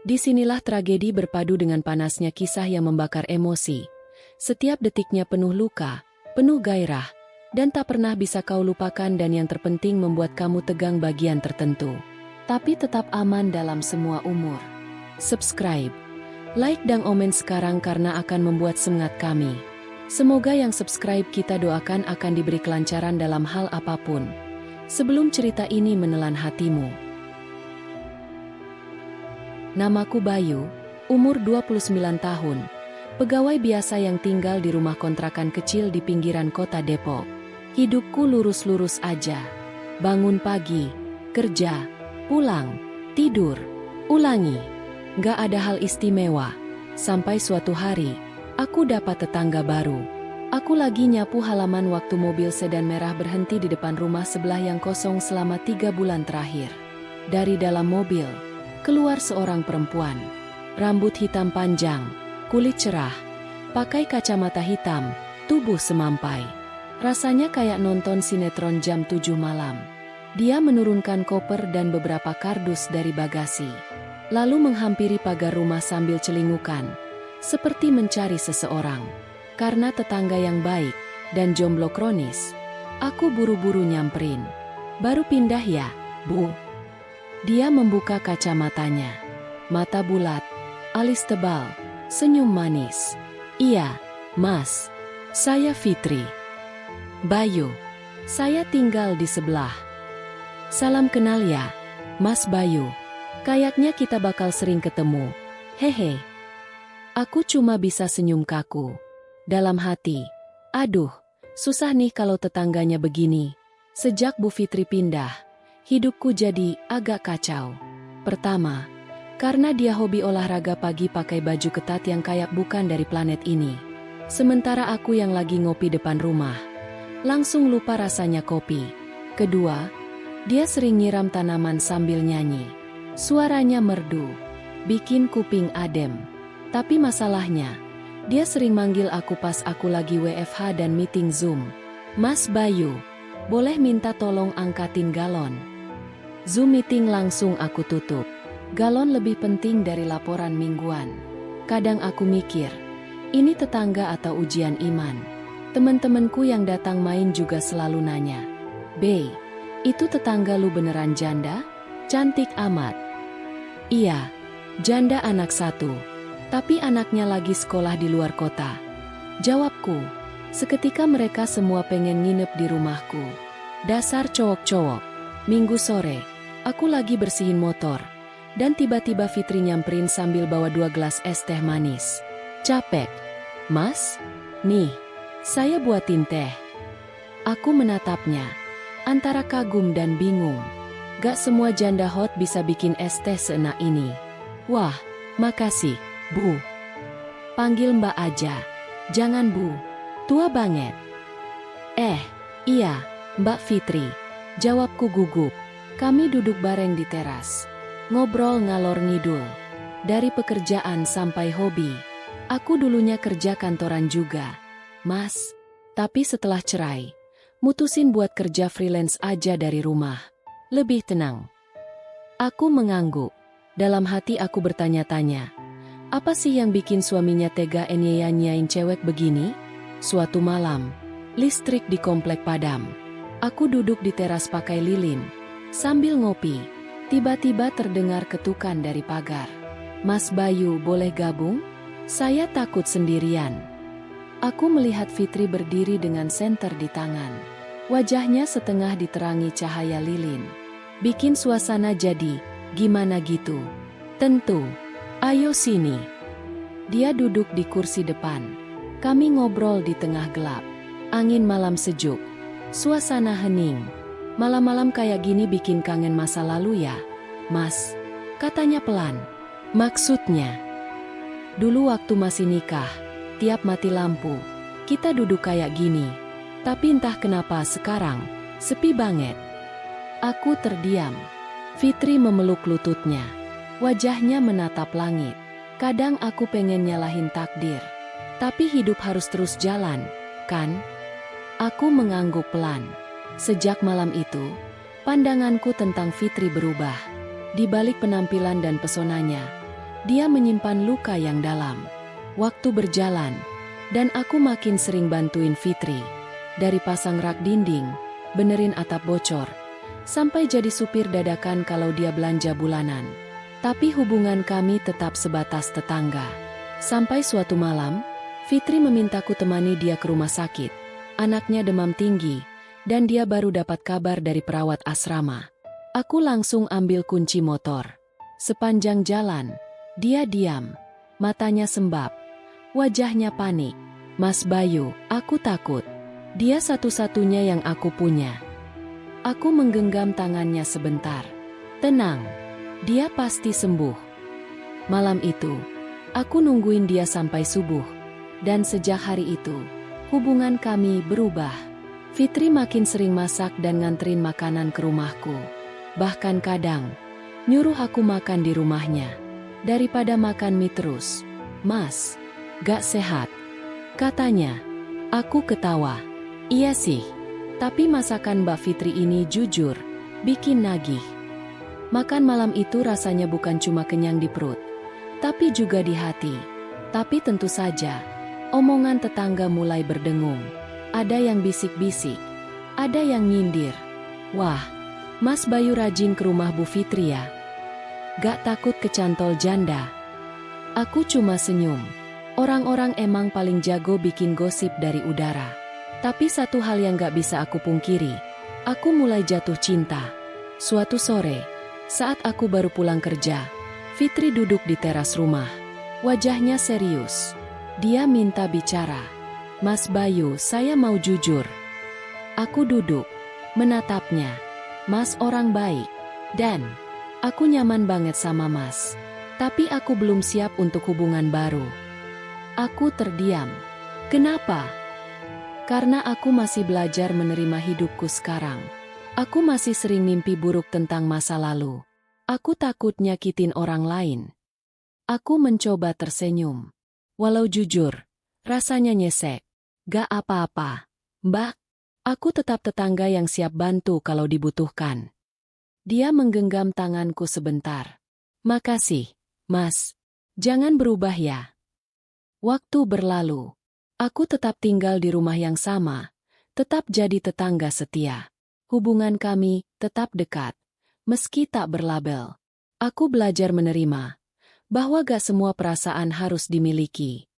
Disinilah tragedi berpadu dengan panasnya kisah yang membakar emosi. Setiap detiknya penuh luka, penuh gairah, dan tak pernah bisa kau lupakan dan yang terpenting membuat kamu tegang bagian tertentu. Tapi tetap aman dalam semua umur. Subscribe, like dan komen sekarang karena akan membuat semangat kami. Semoga yang subscribe kita doakan akan diberi kelancaran dalam hal apapun. Sebelum cerita ini menelan hatimu. Namaku Bayu, umur 29 tahun. Pegawai biasa yang tinggal di rumah kontrakan kecil di pinggiran kota Depok. Hidupku lurus-lurus aja. Bangun pagi, kerja, pulang, tidur, ulangi. Gak ada hal istimewa. Sampai suatu hari, aku dapat tetangga baru. Aku lagi nyapu halaman waktu mobil sedan merah berhenti di depan rumah sebelah yang kosong selama 3 bulan terakhir. Dari dalam mobil, keluar seorang perempuan. Rambut hitam panjang, kulit cerah, pakai kacamata hitam, tubuh semampai. Rasanya kayak nonton sinetron jam 7 malam. Dia menurunkan koper dan beberapa kardus dari bagasi. Lalu menghampiri pagar rumah sambil celingukan, seperti mencari seseorang. Karena tetangga yang baik dan jomblo kronis, aku buru-buru nyamperin. Baru pindah ya, Bu? Dia membuka kacamatanya. Mata bulat, alis tebal, senyum manis. Iya, Mas. Saya Fitri. Bayu. Saya tinggal di sebelah. Salam kenal ya, Mas Bayu. Kayaknya kita bakal sering ketemu. Hehe. Aku cuma bisa senyum kaku. Dalam hati, aduh, susah nih kalau tetangganya begini. Sejak Bu Fitri pindah, hidupku jadi agak kacau. Pertama, karena dia hobi olahraga pagi pakai baju ketat yang kayak bukan dari planet ini. Sementara aku yang lagi ngopi depan rumah, langsung lupa rasanya kopi. Kedua, dia sering nyiram tanaman sambil nyanyi. Suaranya merdu, bikin kuping adem. Tapi masalahnya, dia sering manggil aku pas aku lagi WFH dan meeting Zoom. Mas Bayu, boleh minta tolong angkatin galon? Zoom meeting langsung aku tutup. Galon lebih penting dari laporan mingguan. Kadang aku mikir, ini tetangga atau ujian iman. Temen-temenku yang datang main juga selalu nanya, "Bey, itu tetangga lu beneran janda? Cantik amat." Iya, janda anak satu. Tapi anaknya lagi sekolah di luar kota. Jawabku, seketika mereka semua pengen nginep di rumahku. Dasar cowok-cowok. Minggu sore, aku lagi bersihin motor. Dan tiba-tiba Fitri nyamperin sambil bawa 2 gelas es teh manis. Capek. Mas? Nih, saya buatin teh. Aku menatapnya. Antara kagum dan bingung. Gak semua janda hot bisa bikin es teh seenak ini. Wah, makasih. Bu. Panggil Mbak aja. Jangan Bu. Tua banget. Iya, Mbak Fitri. Jawabku gugup. Kami duduk bareng di teras. Ngobrol ngalor ngidul. Dari pekerjaan sampai hobi. Aku dulunya kerja kantoran juga, Mas. Tapi setelah cerai, mutusin buat kerja freelance aja dari rumah. Lebih tenang. Aku mengangguk. Dalam hati aku bertanya-tanya. Apa sih yang bikin suaminya tega nyanyain cewek begini? Suatu malam, listrik di komplek padam. Aku duduk di teras pakai lilin. Sambil ngopi, tiba-tiba terdengar ketukan dari pagar. Mas Bayu, boleh gabung? Saya takut sendirian. Aku melihat Fitri berdiri dengan senter di tangan. Wajahnya setengah diterangi cahaya lilin. Bikin suasana jadi, gimana gitu? Tentu. Ayo sini. Dia duduk di kursi depan. Kami ngobrol di tengah gelap. Angin malam sejuk. Suasana hening. Malam-malam kayak gini bikin kangen masa lalu ya, Mas. Katanya pelan. Maksudnya? Dulu waktu masih nikah, tiap mati lampu, kita duduk kayak gini. Tapi entah kenapa sekarang, sepi banget. Aku terdiam. Fitri memeluk lututnya. Wajahnya menatap langit. Kadang aku pengen nyalahin takdir. Tapi hidup harus terus jalan, kan? Aku mengangguk pelan. Sejak malam itu, pandanganku tentang Fitri berubah. Di balik penampilan dan pesonanya, Dia menyimpan luka yang dalam. Waktu berjalan, dan aku makin sering bantuin Fitri. Dari pasang rak dinding, benerin atap bocor, sampai jadi supir dadakan kalau dia belanja bulanan. Tapi hubungan kami tetap sebatas tetangga. Sampai suatu malam, Fitri memintaku temani dia ke rumah sakit. Anaknya demam tinggi, dan dia baru dapat kabar dari perawat asrama. Aku langsung ambil kunci motor. Sepanjang jalan, dia diam, matanya sembab, wajahnya panik. Mas Bayu, aku takut. Dia satu-satunya yang aku punya. Aku menggenggam tangannya sebentar. Tenang, dia pasti sembuh. Malam itu, aku nungguin dia sampai subuh. Dan sejak hari itu, hubungan kami berubah. Fitri makin sering masak dan nganterin makanan ke rumahku. Bahkan kadang, nyuruh aku makan di rumahnya. Daripada makan mie terus. Mas, gak sehat. Katanya. Aku ketawa. Iya sih. Tapi masakan Mbak Fitri ini jujur, bikin nagih. Makan malam itu rasanya bukan cuma kenyang di perut, tapi juga di hati. Tapi tentu saja, omongan tetangga mulai berdengung. Ada yang bisik-bisik, ada yang nyindir. Wah, Mas Bayu rajin ke rumah Bu Fitri ya. Gak takut kecantol janda. Aku cuma senyum. Orang-orang emang paling jago bikin gosip dari udara. Tapi satu hal yang gak bisa aku pungkiri, aku mulai jatuh cinta. Suatu sore, saat aku baru pulang kerja, Fitri duduk di teras rumah. Wajahnya serius. Dia minta bicara. Mas Bayu, saya mau jujur. Aku duduk, menatapnya. Mas orang baik. Dan aku nyaman banget sama Mas. Tapi aku belum siap untuk hubungan baru. Aku terdiam. Kenapa? Karena aku masih belajar menerima hidupku sekarang. Aku masih sering mimpi buruk tentang masa lalu. Aku takut nyakitin orang lain. Aku mencoba tersenyum. Walau jujur, rasanya nyesek. Gak apa-apa, Mbak. Aku tetap tetangga yang siap bantu kalau dibutuhkan. Dia menggenggam tanganku sebentar. Makasih, Mas. Jangan berubah ya. Waktu berlalu. Aku tetap tinggal di rumah yang sama, tetap jadi tetangga setia. Hubungan kami tetap dekat, meski tak berlabel. Aku belajar menerima bahwa gak semua perasaan harus dimiliki.